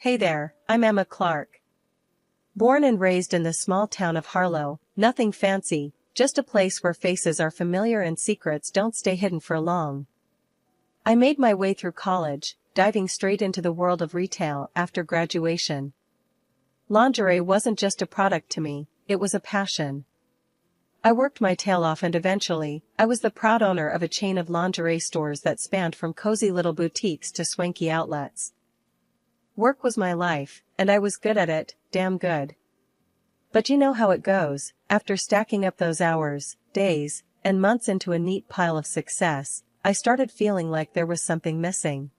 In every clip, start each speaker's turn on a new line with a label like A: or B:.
A: Hey there, I'm Emma Clark. Born and raised in the small town of Harlow, nothing fancy, just a place where faces are familiar and secrets don't stay hidden for long. I made my way through college, diving straight into the world of retail after graduation. Lingerie wasn't just a product to me, it was a passion. I worked my tail off and eventually, I was the proud owner of a chain of lingerie stores that spanned from cozy little boutiques to swanky outlets. Work was my life, and I was good at it, damn good. But you know how it goes, after stacking up those hours, days, and months into a neat pile of success, I started feeling like there was something missing.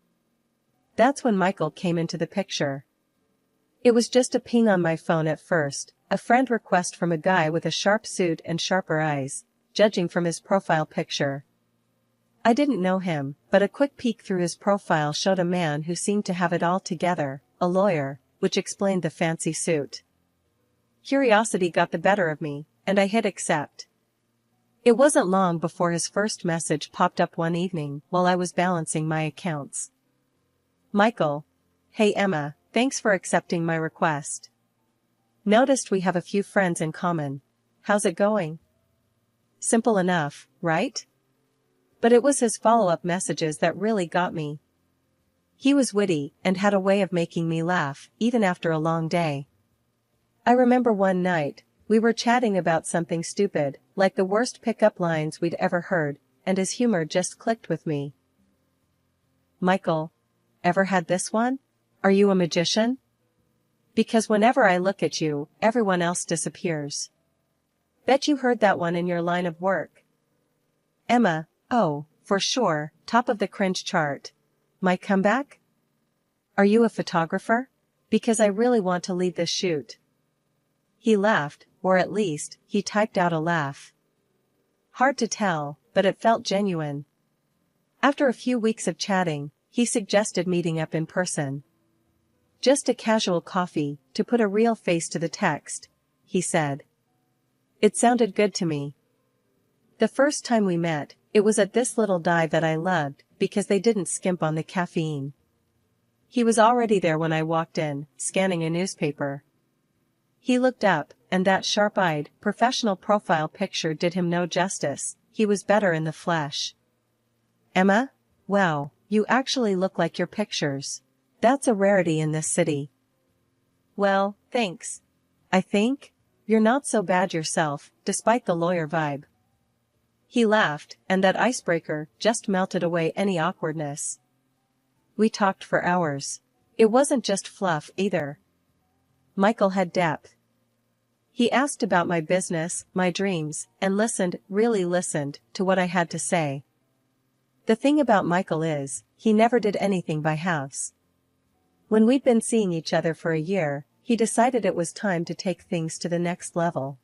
A: That's when Michael came into the picture. It was just a ping on my phone at first, a friend request from a guy with a sharp suit and sharper eyes, judging from his profile picture. I didn't know him, but a quick peek through his profile showed a man who seemed to have it all together, a lawyer, which explained the fancy suit. Curiosity got the better of me, and I hit accept. It wasn't long before his first message popped up one evening while I was balancing my accounts. Michael. Hey Emma, thanks for accepting my request. Noticed we have a few friends in common. How's it going? Simple enough, right? But it was his follow-up messages that really got me. He was witty and had a way of making me laugh, even after a long day. I remember one night, we were chatting about something stupid, like the worst pickup lines we'd ever heard, and his humor just clicked with me. Michael, ever had this one? Are you a magician? Because whenever I look at you, everyone else disappears. Bet you heard that one in your line of work. Emma, oh, for sure, top of the cringe chart. My comeback? Are you a photographer? Because I really want to lead this shoot. He laughed, or at least, he typed out a laugh. Hard to tell, but it felt genuine. After a few weeks of chatting, he suggested meeting up in person. Just a casual coffee, to put a real face to the text, he said. It sounded good to me. The first time we met, it was at this little dive that I loved, because they didn't skimp on the caffeine. He was already there when I walked in, scanning a newspaper. He looked up, and that sharp-eyed, professional profile picture did him no justice. He was better in the flesh. Emma? Wow, you actually look like your pictures. That's a rarity in this city. Well, thanks. I think you're not so bad yourself, despite the lawyer vibe. He laughed, and that icebreaker just melted away any awkwardness. We talked for hours. It wasn't just fluff either. Michael had depth. He asked about my business, my dreams, and listened, really listened, to what I had to say. The thing about Michael is, he never did anything by halves. When we'd been seeing each other for a year, he decided it was time to take things to the next level.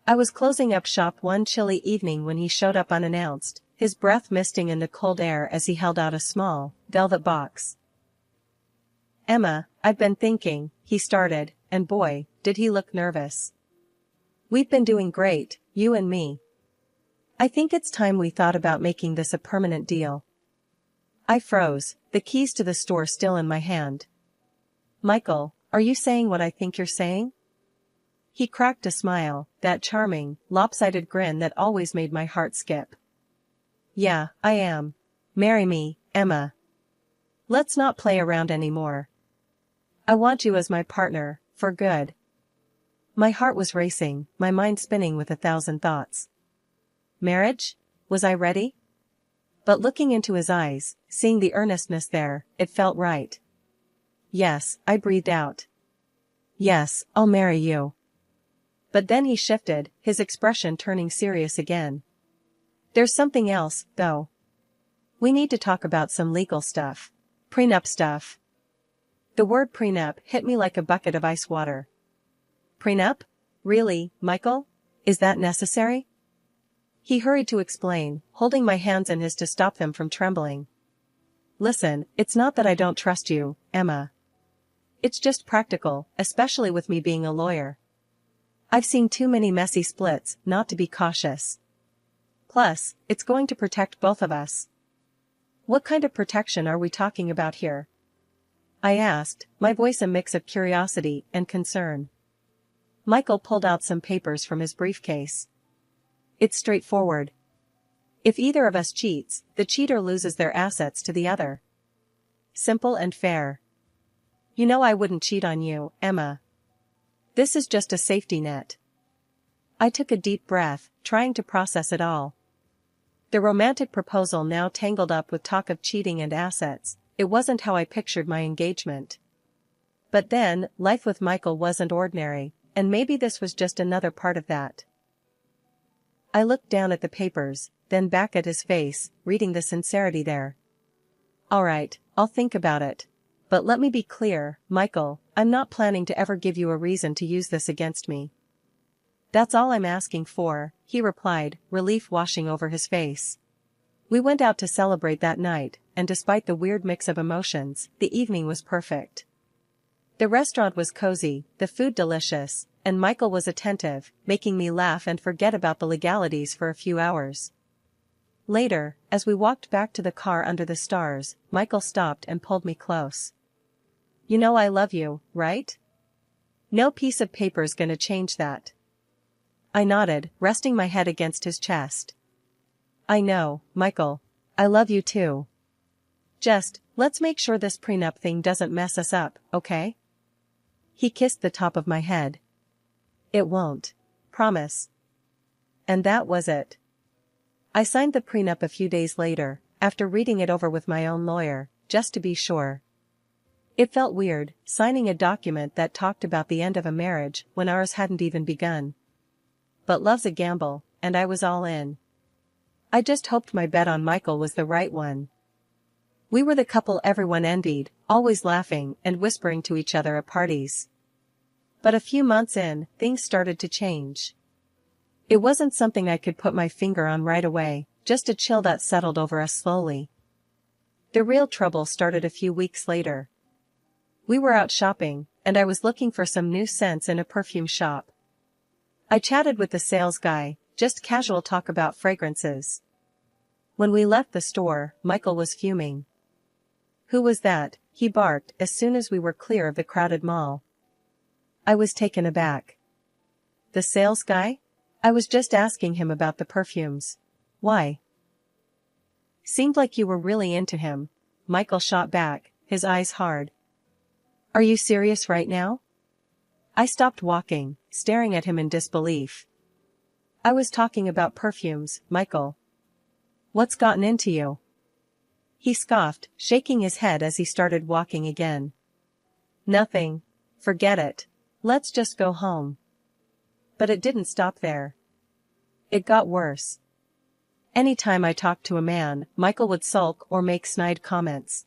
A: I was closing up shop one chilly evening when he showed up unannounced, his breath misting in the cold air as he held out a small, velvet box. Emma, I've been thinking, he started, and boy, did he look nervous. We've been doing great, you and me. I think it's time we thought about making this a permanent deal. I froze, the keys to the store still in my hand. Michael, are you saying what I think you're saying? He cracked a smile, that charming, lopsided grin that always made my heart skip. Yeah, I am. Marry me, Emma. Let's not play around anymore. I want you as my partner, for good. My heart was racing, my mind spinning with 1,000 thoughts. Marriage? Was I ready? But looking into his eyes, seeing the earnestness there, it felt right. Yes, I breathed out. Yes, I'll marry you. But then he shifted, his expression turning serious again. There's something else, though. We need to talk about some legal stuff. Prenup stuff. The word prenup hit me like a bucket of ice water. Prenup? Really, Michael? Is that necessary? He hurried to explain, holding my hands in his to stop them from trembling. Listen, it's not that I don't trust you, Emma. It's just practical, especially with me being a lawyer. I've seen too many messy splits not to be cautious. Plus, it's going to protect both of us. What kind of protection are we talking about here? I asked, my voice a mix of curiosity and concern. Michael pulled out some papers from his briefcase. It's straightforward. If either of us cheats, the cheater loses their assets to the other. Simple and fair. You know I wouldn't cheat on you, Emma. This is just a safety net. I took a deep breath, trying to process it all. The romantic proposal now tangled up with talk of cheating and assets. It wasn't how I pictured my engagement. But then, life with Michael wasn't ordinary, and maybe this was just another part of that. I looked down at the papers, then back at his face, reading the sincerity there. All right, I'll think about it. But let me be clear, Michael, I'm not planning to ever give you a reason to use this against me. That's all I'm asking for, he replied, relief washing over his face. We went out to celebrate that night, and despite the weird mix of emotions, the evening was perfect. The restaurant was cozy, the food delicious, and Michael was attentive, making me laugh and forget about the legalities for a few hours. Later, as we walked back to the car under the stars, Michael stopped and pulled me close. You know I love you, right? No piece of paper's gonna change that. I nodded, resting my head against his chest. I know, Michael. I love you too. Just, let's make sure this prenup thing doesn't mess us up, okay? He kissed the top of my head. It won't. Promise. And that was it. I signed the prenup a few days later, after reading it over with my own lawyer, just to be sure. It felt weird, signing a document that talked about the end of a marriage when ours hadn't even begun. But love's a gamble, and I was all in. I just hoped my bet on Michael was the right one. We were the couple everyone envied, always laughing and whispering to each other at parties. But a few months in, things started to change. It wasn't something I could put my finger on right away, just a chill that settled over us slowly. The real trouble started a few weeks later. We were out shopping, and I was looking for some new scents in a perfume shop. I chatted with the sales guy, just casual talk about fragrances. When we left the store, Michael was fuming. Who was that? He barked as soon as we were clear of the crowded mall. I was taken aback. The sales guy? I was just asking him about the perfumes. Why? Seemed like you were really into him, Michael shot back, his eyes hard. Are you serious right now? I stopped walking, staring at him in disbelief. I was talking about perfumes, Michael. What's gotten into you? He scoffed, shaking his head as he started walking again. Nothing. Forget it. Let's just go home. But it didn't stop there. It got worse. Anytime I talked to a man, Michael would sulk or make snide comments.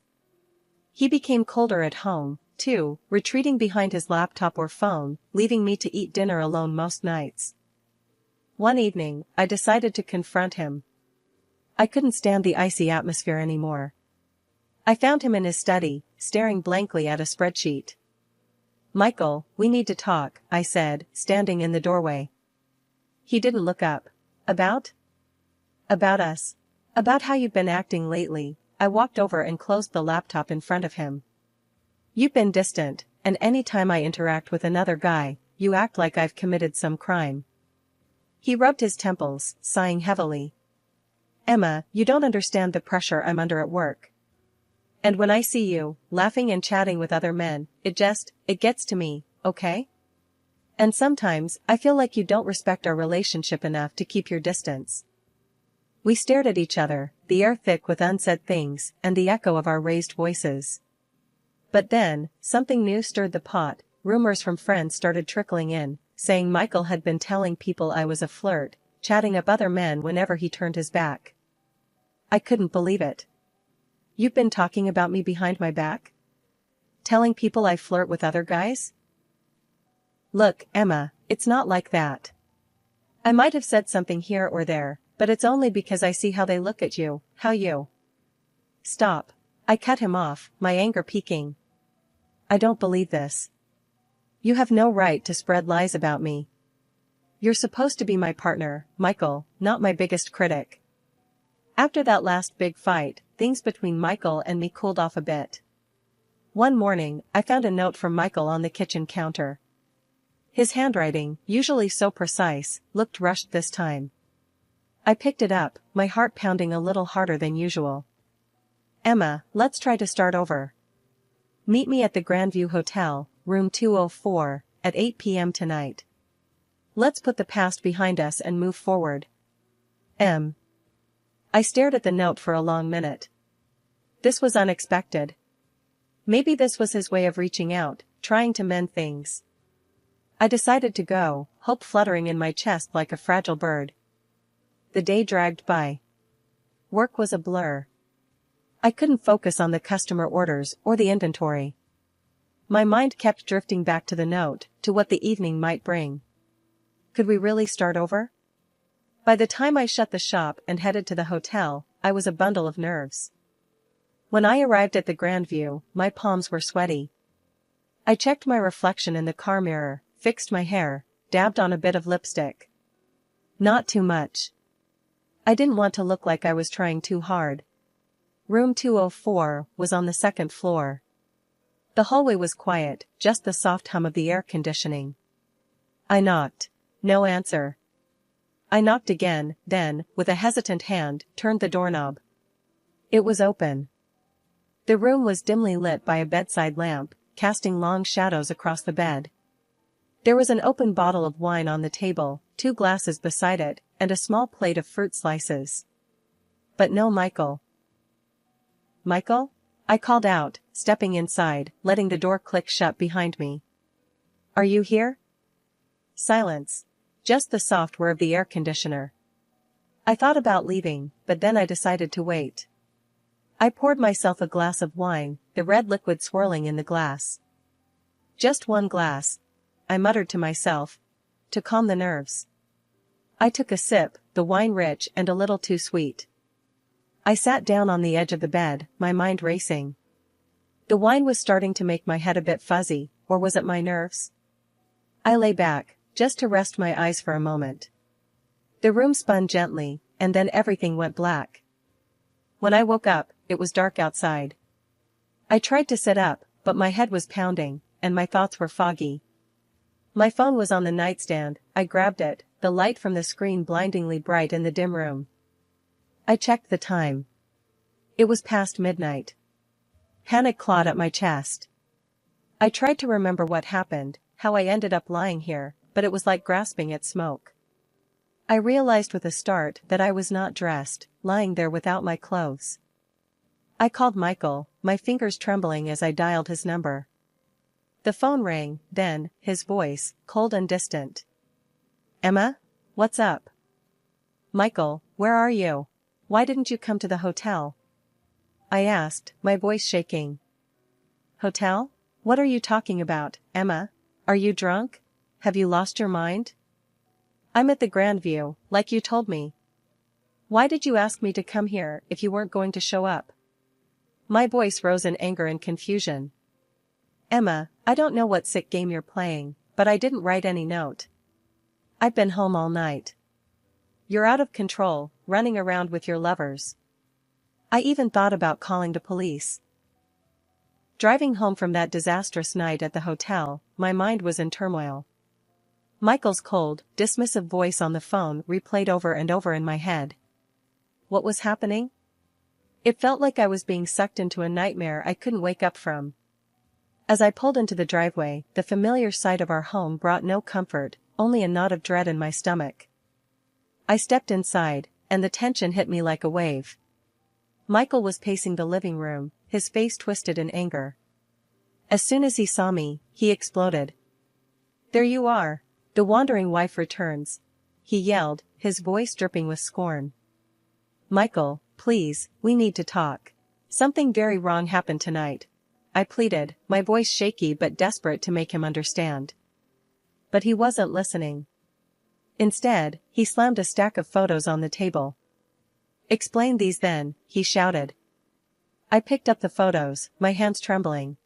A: He became colder at home, too, retreating behind his laptop or phone, leaving me to eat dinner alone most nights. One evening, I decided to confront him. I couldn't stand the icy atmosphere anymore. I found him in his study, staring blankly at a spreadsheet. Michael, we need to talk, I said, standing in the doorway. He didn't look up. About? About us. About how you've been acting lately. I walked over and closed the laptop in front of him. You've been distant, and any time I interact with another guy, you act like I've committed some crime. He rubbed his temples, sighing heavily. Emma, you don't understand the pressure I'm under at work. And when I see you, laughing and chatting with other men, it gets to me, okay? And sometimes, I feel like you don't respect our relationship enough to keep your distance. We stared at each other, the air thick with unsaid things, and the echo of our raised voices. But then, something new stirred the pot. Rumors from friends started trickling in, saying Michael had been telling people I was a flirt, chatting up other men whenever he turned his back. I couldn't believe it. You've been talking about me behind my back? Telling people I flirt with other guys? Look, Emma, it's not like that. I might have said something here or there, but it's only because I see how they look at you, how you. Stop. I cut him off, my anger peaking. I don't believe this. You have no right to spread lies about me. You're supposed to be my partner, Michael, not my biggest critic. After that last big fight, things between Michael and me cooled off a bit. One morning, I found a note from Michael on the kitchen counter. His handwriting, usually so precise, looked rushed this time. I picked it up, my heart pounding a little harder than usual. Emma, let's try to start over. Meet me at the Grandview Hotel, room 204, at 8 p.m. tonight. Let's put the past behind us and move forward. M. I stared at the note for a long minute. This was unexpected. Maybe this was his way of reaching out, trying to mend things. I decided to go, hope fluttering in my chest like a fragile bird. The day dragged by. Work was a blur. I couldn't focus on the customer orders or the inventory. My mind kept drifting back to the note, to what the evening might bring. Could we really start over? By the time I shut the shop and headed to the hotel, I was a bundle of nerves. When I arrived at the Grandview, my palms were sweaty. I checked my reflection in the car mirror, fixed my hair, dabbed on a bit of lipstick. Not too much. I didn't want to look like I was trying too hard. Room 204 was on the second floor. The hallway was quiet, just the soft hum of the air conditioning. I knocked. No answer. I knocked again, then, with a hesitant hand, turned the doorknob. It was open. The room was dimly lit by a bedside lamp, casting long shadows across the bed. There was an open bottle of wine on the table, 2 glasses beside it, and a small plate of fruit slices. But no Michael. Michael? I called out, stepping inside, letting the door click shut behind me. Are you here? Silence. Just the soft whir of the air conditioner. I thought about leaving, but then I decided to wait. I poured myself a glass of wine, the red liquid swirling in the glass. Just 1 glass, I muttered to myself, to calm the nerves. I took a sip, the wine rich and a little too sweet. I sat down on the edge of the bed, my mind racing. The wine was starting to make my head a bit fuzzy, or was it my nerves? I lay back, just to rest my eyes for a moment. The room spun gently, and then everything went black. When I woke up, it was dark outside. I tried to sit up, but my head was pounding, and my thoughts were foggy. My phone was on the nightstand. I grabbed it, the light from the screen blindingly bright in the dim room. I checked the time. It was past midnight. Panic clawed at my chest. I tried to remember what happened, how I ended up lying here, but it was like grasping at smoke. I realized with a start that I was not dressed, lying there without my clothes. I called Michael, my fingers trembling as I dialed his number. The phone rang, then, his voice, cold and distant. Emma? What's up? Michael, where are you? Why didn't you come to the hotel? I asked, my voice shaking. Hotel? What are you talking about, Emma? Are you drunk? Have you lost your mind? I'm at the Grandview, like you told me. Why did you ask me to come here if you weren't going to show up? My voice rose in anger and confusion. Emma, I don't know what sick game you're playing, but I didn't write any note. I've been home all night. You're out of control, running around with your lovers. I even thought about calling the police. Driving home from that disastrous night at the hotel, my mind was in turmoil. Michael's cold, dismissive voice on the phone replayed over and over in my head. What was happening? It felt like I was being sucked into a nightmare I couldn't wake up from. As I pulled into the driveway, the familiar sight of our home brought no comfort, only a knot of dread in my stomach. I stepped inside, and the tension hit me like a wave. Michael was pacing the living room, his face twisted in anger. As soon as he saw me, he exploded. There you are! The wandering wife returns, he yelled, his voice dripping with scorn. Michael, please, we need to talk. Something very wrong happened tonight. I pleaded, my voice shaky but desperate to make him understand. But he wasn't listening. Instead, he slammed a stack of photos on the table. Explain these then, he shouted. I picked up the photos, my hands trembling.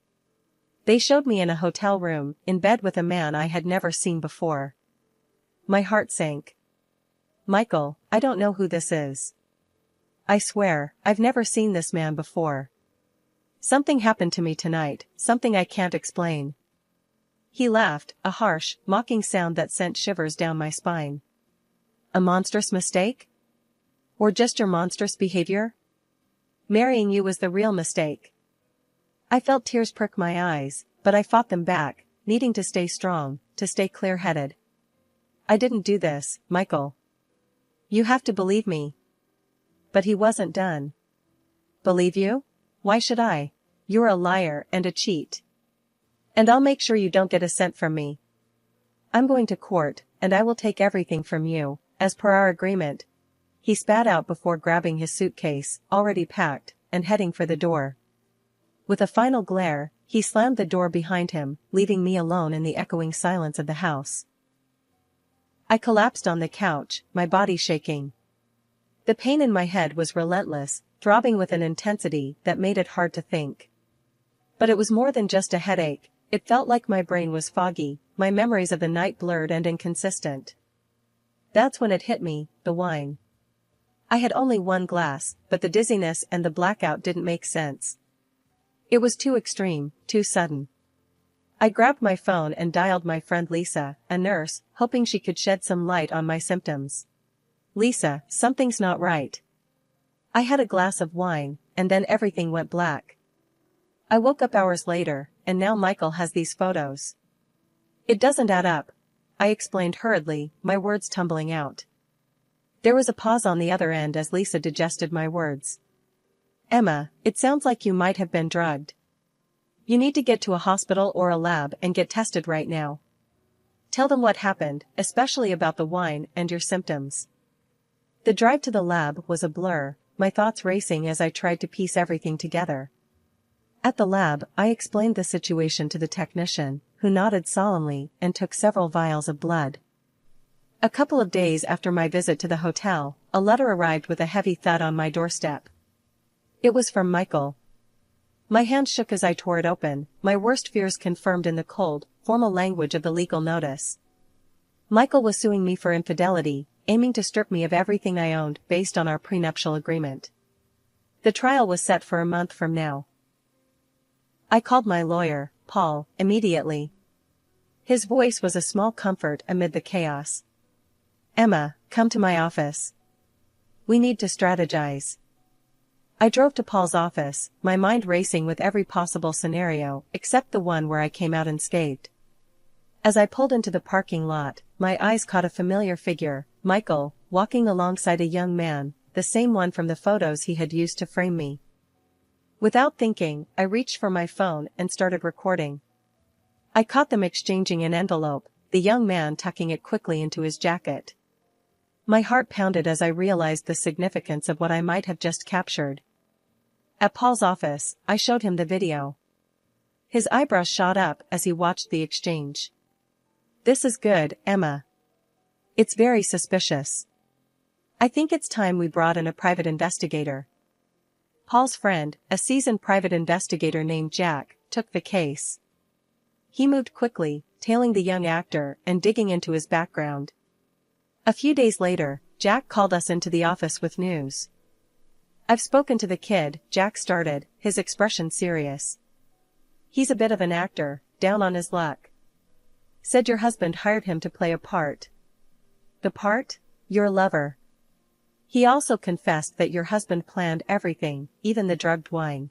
A: They showed me in a hotel room, in bed with a man I had never seen before. My heart sank. Michael, I don't know who this is. I swear, I've never seen this man before. Something happened to me tonight, something I can't explain. He laughed, a harsh, mocking sound that sent shivers down my spine. A monstrous mistake? Or just your monstrous behavior? Marrying you was the real mistake. I felt tears prick my eyes, but I fought them back, needing to stay strong, to stay clear-headed. I didn't do this, Michael. You have to believe me. But he wasn't done. Believe you? Why should I? You're a liar and a cheat. And I'll make sure you don't get a cent from me. I'm going to court, and I will take everything from you, as per our agreement. He spat out before grabbing his suitcase, already packed, and heading for the door. With a final glare, he slammed the door behind him, leaving me alone in the echoing silence of the house. I collapsed on the couch, my body shaking. The pain in my head was relentless, throbbing with an intensity that made it hard to think. But it was more than just a headache, it felt like my brain was foggy, my memories of the night blurred and inconsistent. That's when it hit me, the wine. I had only one glass, but the dizziness and the blackout didn't make sense. It was too extreme, too sudden. I grabbed my phone and dialed my friend Lisa, a nurse, hoping she could shed some light on my symptoms. Lisa, something's not right. I had a glass of wine, and then everything went black. I woke up hours later, and now Michael has these photos. It doesn't add up, I explained hurriedly, my words tumbling out. There was a pause on the other end as Lisa digested my words. Emma, it sounds like you might have been drugged. You need to get to a hospital or a lab and get tested right now. Tell them what happened, especially about the wine and your symptoms. The drive to the lab was a blur, my thoughts racing as I tried to piece everything together. At the lab, I explained the situation to the technician, who nodded solemnly and took several vials of blood. A couple of days after my visit to the hotel, a letter arrived with a heavy thud on my doorstep. It was from Michael. My hand shook as I tore it open, my worst fears confirmed in the cold, formal language of the legal notice. Michael was suing me for infidelity, aiming to strip me of everything I owned based on our prenuptial agreement. The trial was set for a month from now. I called my lawyer, Paul, immediately. His voice was a small comfort amid the chaos. Emma, come to my office. We need to strategize. I drove to Paul's office, my mind racing with every possible scenario except the one where I came out unscathed. As I pulled into the parking lot, my eyes caught a familiar figure, Michael, walking alongside a young man, the same one from the photos he had used to frame me. Without thinking, I reached for my phone and started recording. I caught them exchanging an envelope, the young man tucking it quickly into his jacket. My heart pounded as I realized the significance of what I might have just captured. At Paul's office, I showed him the video. His eyebrows shot up as he watched the exchange. This is good, Emma. It's very suspicious. I think it's time we brought in a private investigator. Paul's friend, a seasoned private investigator named Jack, took the case. He moved quickly, tailing the young actor and digging into his background. A few days later, Jack called us into the office with news. I've spoken to the kid, Jack started, his expression serious. He's a bit of an actor, down on his luck. Said your husband hired him to play a part. The part? Your lover. He also confessed that your husband planned everything, even the drugged wine.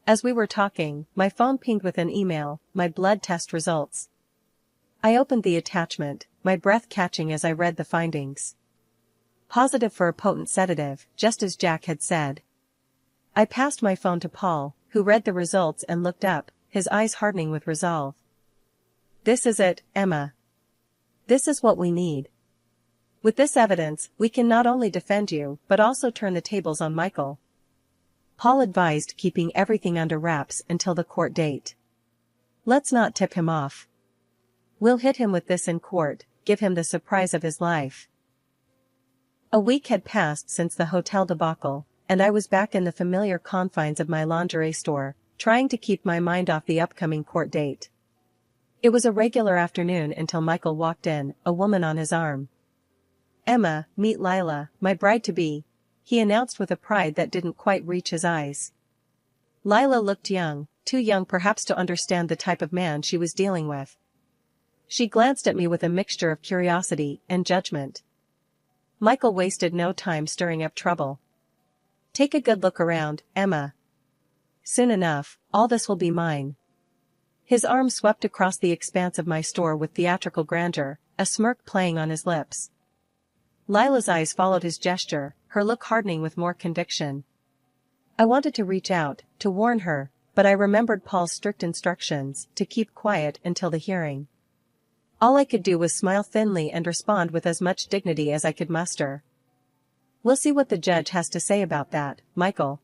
A: As we were talking, my phone pinged with an email, my blood test results. I opened the attachment, my breath catching as I read the findings. Positive for a potent sedative, just as Jack had said. I passed my phone to Paul, who read the results and looked up, his eyes hardening with resolve. This is it, Emma. This is what we need. With this evidence, we can not only defend you, but also turn the tables on Michael. Paul advised keeping everything under wraps until the court date. Let's not tip him off. We'll hit him with this in court, give him the surprise of his life. A week had passed since the hotel debacle, and I was back in the familiar confines of my lingerie store, trying to keep my mind off the upcoming court date. It was a regular afternoon until Michael walked in, a woman on his arm. Emma, meet Lila, my bride-to-be, he announced with a pride that didn't quite reach his eyes. Lila looked young, too young perhaps to understand the type of man she was dealing with. She glanced at me with a mixture of curiosity and judgment. Michael wasted no time stirring up trouble. "Take a good look around, Emma. Soon enough, all this will be mine." His arm swept across the expanse of my store with theatrical grandeur, a smirk playing on his lips. Lila's eyes followed his gesture, her look hardening with more conviction. I wanted to reach out, to warn her, but I remembered Paul's strict instructions to keep quiet until the hearing. All I could do was smile thinly and respond with as much dignity as I could muster. "We'll see what the judge has to say about that, Michael."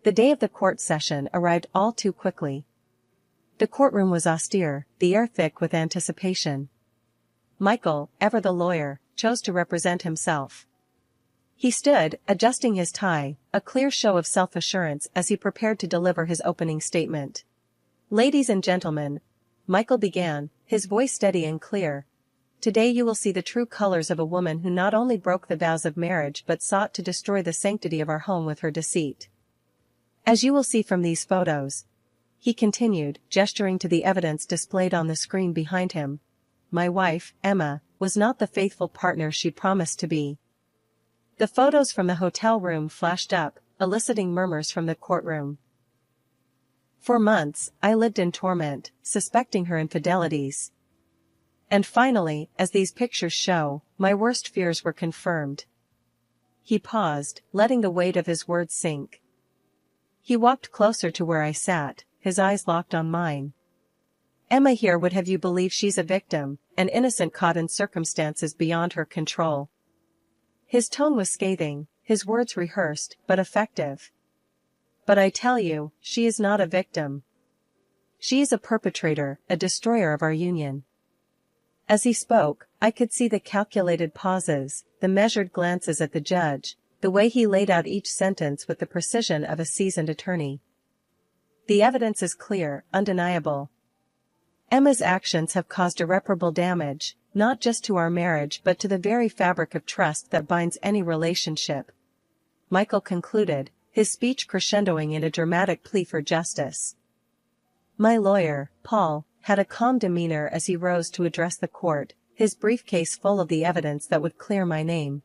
A: The day of the court session arrived all too quickly. The courtroom was austere, the air thick with anticipation. Michael, ever the lawyer, chose to represent himself. He stood, adjusting his tie, a clear show of self-assurance as he prepared to deliver his opening statement. "Ladies and gentlemen," Michael began, his voice steady and clear, "today you will see the true colors of a woman who not only broke the vows of marriage but sought to destroy the sanctity of our home with her deceit. As you will see from these photos," he continued, gesturing to the evidence displayed on the screen behind him, "my wife, Emma, was not the faithful partner she promised to be." The photos from the hotel room flashed up, eliciting murmurs from the courtroom. For months, I lived in torment, suspecting her infidelities. And finally, as these pictures show, my worst fears were confirmed. He paused, letting the weight of his words sink. He walked closer to where I sat, his eyes locked on mine. "Emma here would have you believe she's a victim, an innocent caught in circumstances beyond her control." His tone was scathing, his words rehearsed, but effective. "But I tell you, she is not a victim. She is a perpetrator, a destroyer of our union." As he spoke, I could see the calculated pauses, the measured glances at the judge, the way he laid out each sentence with the precision of a seasoned attorney. "The evidence is clear, undeniable. Emma's actions have caused irreparable damage, not just to our marriage but to the very fabric of trust that binds any relationship," Michael concluded, his speech crescendoing in a dramatic plea for justice. My lawyer, Paul, had a calm demeanor as he rose to address the court, his briefcase full of the evidence that would clear my name.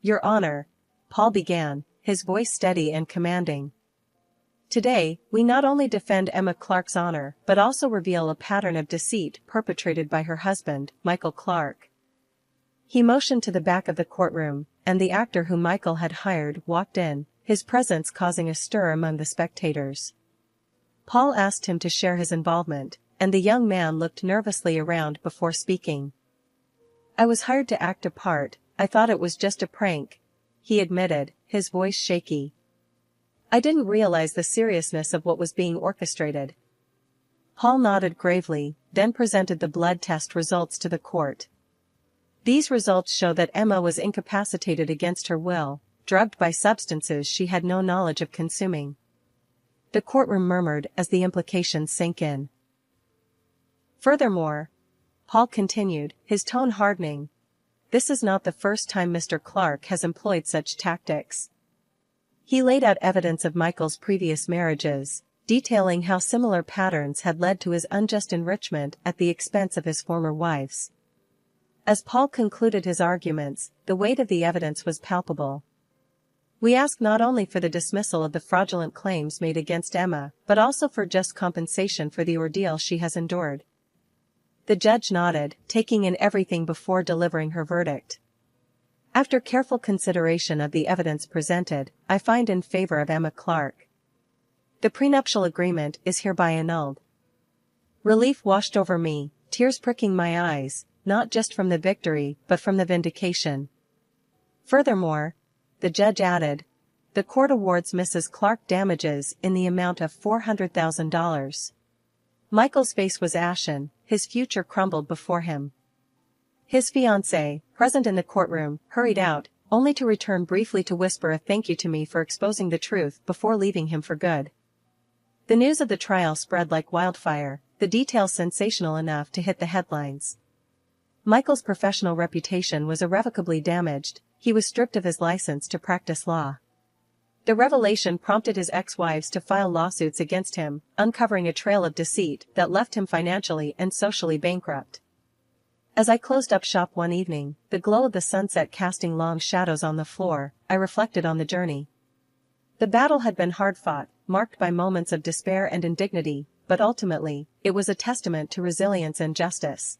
A: "Your Honor," Paul began, his voice steady and commanding. "Today, we not only defend Emma Clark's honor but also reveal a pattern of deceit perpetrated by her husband, Michael Clark." He motioned to the back of the courtroom, and the actor whom Michael had hired walked in, his presence causing a stir among the spectators. Paul asked him to share his involvement, and the young man looked nervously around before speaking. "I was hired to act a part, I thought it was just a prank," he admitted, his voice shaky. "I didn't realize the seriousness of what was being orchestrated." Paul nodded gravely, then presented the blood test results to the court. These results show that Emma was incapacitated against her will, drugged by substances she had no knowledge of consuming. The courtroom murmured as the implications sank in. "Furthermore," Paul continued, his tone hardening, "this is not the first time Mr. Clark has employed such tactics." He laid out evidence of Michael's previous marriages, detailing how similar patterns had led to his unjust enrichment at the expense of his former wives. As Paul concluded his arguments, the weight of the evidence was palpable. "We ask not only for the dismissal of the fraudulent claims made against Emma, but also for just compensation for the ordeal she has endured." The judge nodded, taking in everything before delivering her verdict. "After careful consideration of the evidence presented, I find in favor of Emma Clark. The prenuptial agreement is hereby annulled." Relief washed over me, tears pricking my eyes, not just from the victory but from the vindication. "Furthermore," the judge added, "the court awards Mrs. Clark damages in the amount of $400,000. Michael's face was ashen, his future crumbled before him. His fiancée, present in the courtroom, hurried out, only to return briefly to whisper a thank you to me for exposing the truth before leaving him for good. The news of the trial spread like wildfire, the details sensational enough to hit the headlines. Michael's professional reputation was irrevocably damaged, he was stripped of his license to practice law. The revelation prompted his ex-wives to file lawsuits against him, uncovering a trail of deceit that left him financially and socially bankrupt. As I closed up shop one evening, the glow of the sunset casting long shadows on the floor, I reflected on the journey. The battle had been hard-fought, marked by moments of despair and indignity, but ultimately, it was a testament to resilience and justice.